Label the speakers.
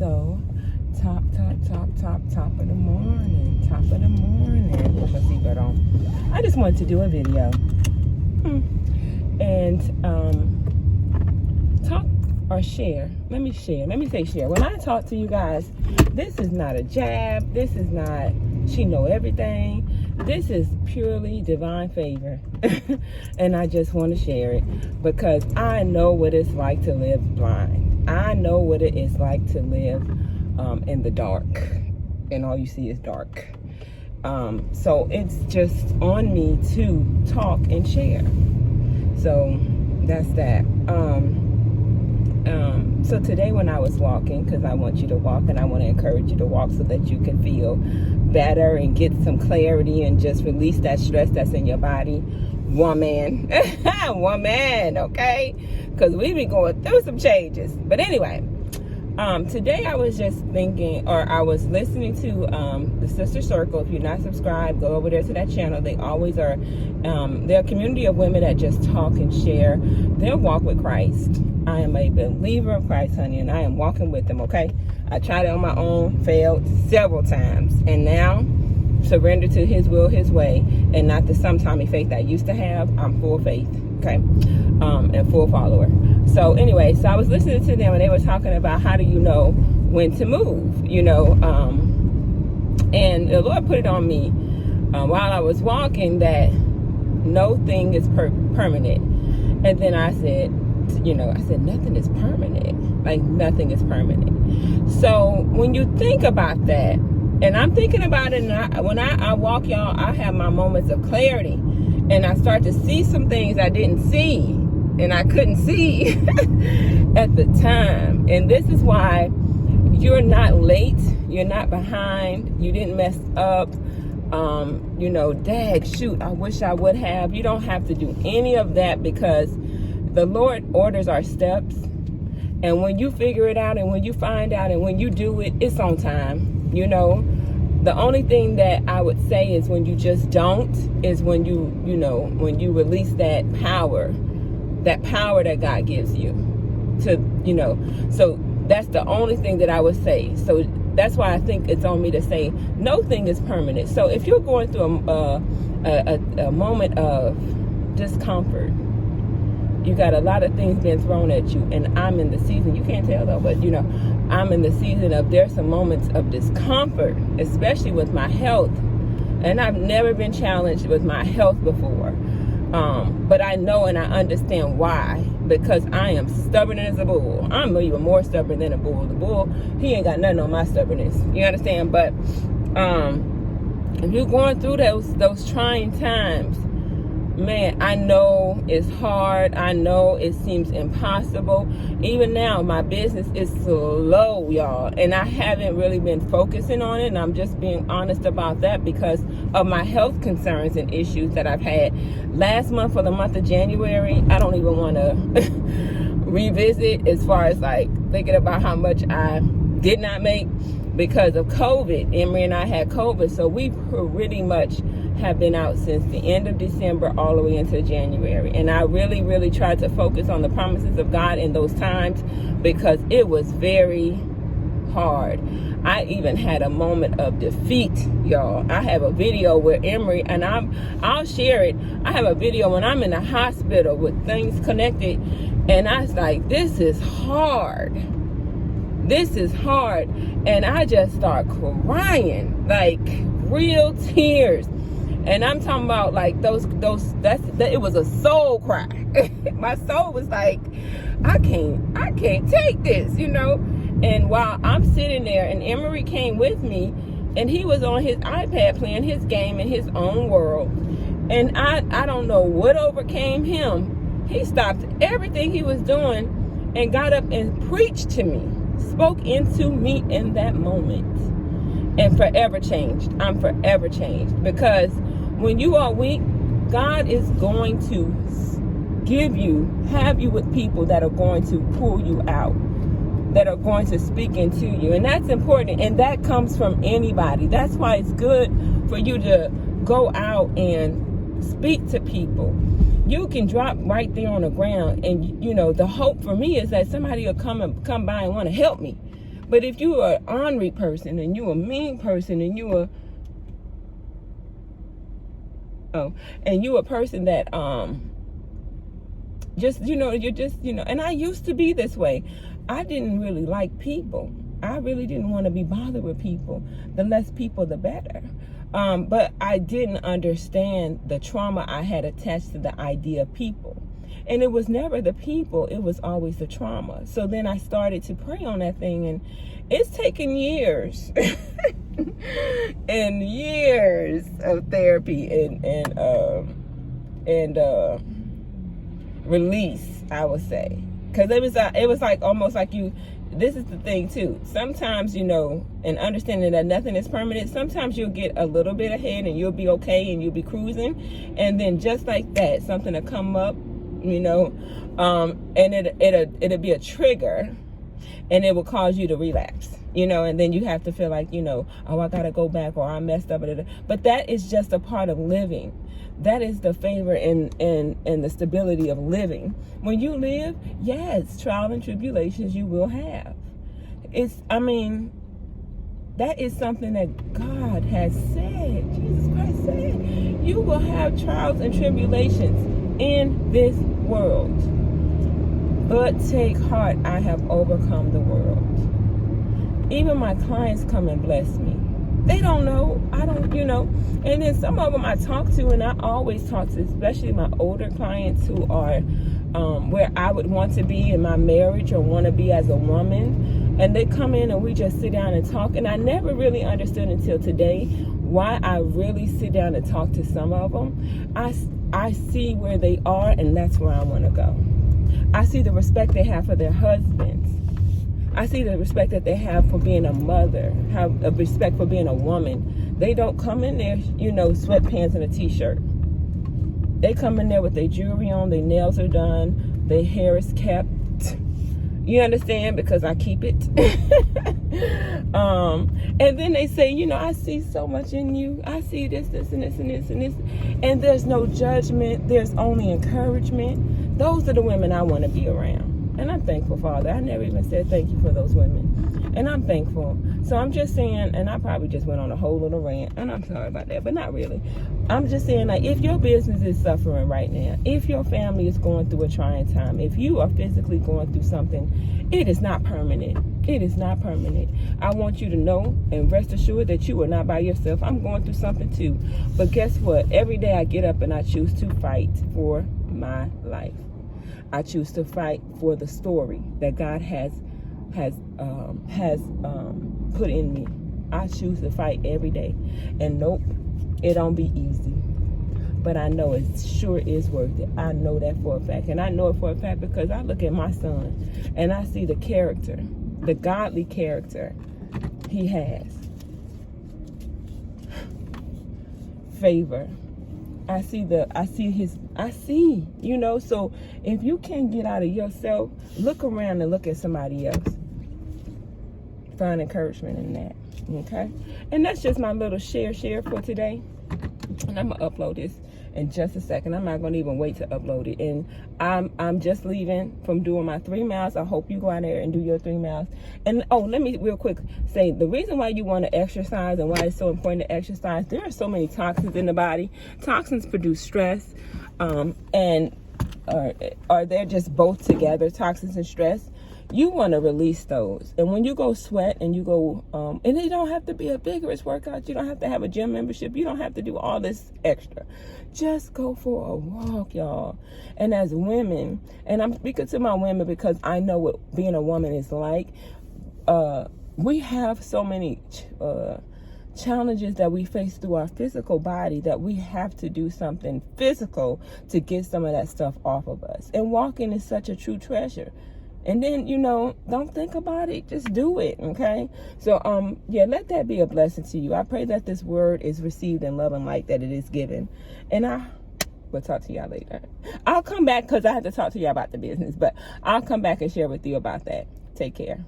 Speaker 1: So, top of the morning. Top of the morning. Put my seatbelt on. I just wanted to do a video. And talk or share. Let me say share. When I talk to you guys, this is not a jab. This is not, she know everything. This is purely divine favor. And I just want to share it because I know what it's like to live blind. I know what it is like to live in the dark. And all you see is dark. So it's just on me to talk and share. So that's that. So today when I was walking, because I want you to walk and I want to encourage you to walk so that you can feel better and get some clarity and just release that stress that's in your body. Woman, okay? Because we be going through some changes. But anyway, today I was just thinking, or I was listening to the Sister Circle. If you're not subscribed, go over there to that channel. They always are. They're a community of women that just talk and share their walk with Christ. I am a believer of Christ, honey, and I am walking with them, okay? I tried it on my own, failed several times, and now surrender to his will, his way, and not the sometime faith I used to have. I'm full faith, okay? And full follower. So anyway, so I was listening to them, and they were talking about how do you know when to move, you know? And the Lord put it on me while I was walking that no thing is permanent. And then I said, nothing is permanent. Like, nothing is permanent. So when you think about that, and I'm thinking about it, and when I walk, y'all, I have my moments of clarity. And I start to see some things I didn't see, and I couldn't see at the time. And this is why you're not late. You're not behind. You didn't mess up. Dag, shoot, I wish I would have. You don't have to do any of that because the Lord orders our steps. And when you figure it out and when you find out and when you do it, it's on time. You know, the only thing that I would say is when you just don't, is when when you release that power that God gives you to, so that's the only thing that I would say. So that's why I think it's on me to say no thing is permanent. So if you're going through a moment of discomfort, you got a lot of things being thrown at you, and I'm in the season, you can't tell though, but I'm in the season of, there's some moments of discomfort, especially with my health. And I've never been challenged with my health before. But I know and I understand why, because I am stubborn as a bull. I'm even more stubborn than a bull. The bull, he ain't got nothing on my stubbornness. You understand? But if you're going through those trying times, man, I know it's hard. I know it seems impossible. Even now, my business is slow, y'all. And I haven't really been focusing on it. And I'm just being honest about that because of my health concerns and issues that I've had. Last month, for the month of January, I don't even want to revisit as far as like thinking about how much I did not make because of COVID. Emery and I had COVID. So we pretty much have been out since the end of December all the way into January. And I really, really tried to focus on the promises of God in those times because it was very hard. I even had a moment of defeat, y'all. I have a video where Emery, and I'll share it. I have a video when I'm in the hospital with things connected, and I was like, this is hard. This is hard. And I just start crying, like real tears. And I'm talking about like it was a soul cry. My soul was like, I can't take this, And while I'm sitting there, and Emery came with me, and he was on his iPad playing his game in his own world. And I don't know what overcame him. He stopped everything he was doing and got up and preached to me, spoke into me in that moment. And forever changed. I'm forever changed. Because when you are weak, God is going to have you with people that are going to pull you out, that are going to speak into you. And that's important. And that comes from anybody. That's why it's good for you to go out and speak to people. You can drop right there on the ground. And, the hope for me is that somebody will come by and want to help me. But if you are an ornery person and you a mean person and you a person that just, you're just, and I used to be this way. I didn't really like people. I really didn't want to be bothered with people. The less people, the better. But I didn't understand the trauma I had attached to the idea of people. And it was never the people, it was always the trauma. So then I started to pray on that thing, and it's taken years and years of therapy and release, I would say. Because it was like almost like this is the thing too. Sometimes, and understanding that nothing is permanent, sometimes you'll get a little bit ahead and you'll be okay and you'll be cruising. And then just like that, something will come up, and it'll be a trigger, and it will cause you to relapse, and then you have to feel like, oh, I gotta go back, or I messed up. But that is just a part of living. That is the favor and the stability of living. When you live, yes, trial and tribulations you will have. That is something that God has said. Jesus Christ said, you will have trials and tribulations in this world. But take heart, I have overcome the world. Even my clients come and bless me. They don't know. I don't, And then some of them I talk to, and I always talk to, especially my older clients who are where I would want to be in my marriage or want to be as a woman. And they come in and we just sit down and talk. And I never really understood until today why I really sit down and talk to some of them. I see where they are, and that's where I want to go. I see the respect they have for their husbands. I see the respect that they have for being a mother, have a respect for being a woman. They don't come in there, sweatpants and a t-shirt. They come in there with their jewelry on, their nails are done, their hair is kept. You understand? Because I keep it. And then they say, I see so much in you. I see this, and this, and this, and this. And there's no judgment. There's only encouragement. Those are the women I want to be around. And I'm thankful, Father. I never even said thank you for those women. And I'm thankful. So I'm just saying, and I probably just went on a whole little rant, and I'm sorry about that, but not really. I'm just saying, like, if your business is suffering right now, if your family is going through a trying time, if you are physically going through something, it is not permanent. It is not permanent. I want you to know and rest assured that you are not by yourself. I'm going through something too. But guess what? Every day I get up and I choose to fight for my life. I choose to fight for the story that God has put in me. I choose to fight every day. And nope, it don't be easy. But I know it sure is worth it. I know that for a fact. And I know it for a fact because I look at my son and I see the character, the godly character he has. Favor. I see, so if you can't get out of yourself, look around and look at somebody else. Find encouragement in that, okay? And that's just my little share for today. And I'm gonna upload this in just a second. I'm not gonna even wait to upload it. And I'm just leaving from doing my 3 miles. I hope you go out there and do your 3 miles. And let me real quick say the reason why you want to exercise and why it's so important to exercise. There are so many toxins in the body. Toxins produce stress, and they're just both together, toxins and stress. You want to release those. And when you go sweat and you go, and it don't have to be a vigorous workout. You don't have to have a gym membership. You don't have to do all this extra. Just go for a walk, y'all. And as women, and I'm speaking to my women because I know what being a woman is like. We have so many challenges that we face through our physical body that we have to do something physical to get some of that stuff off of us. And walking is such a true treasure. And then, don't think about it. Just do it, okay? So, let that be a blessing to you. I pray that this word is received in love and light that it is given. And I will talk to y'all later. I'll come back because I have to talk to y'all about the business. But I'll come back and share with you about that. Take care.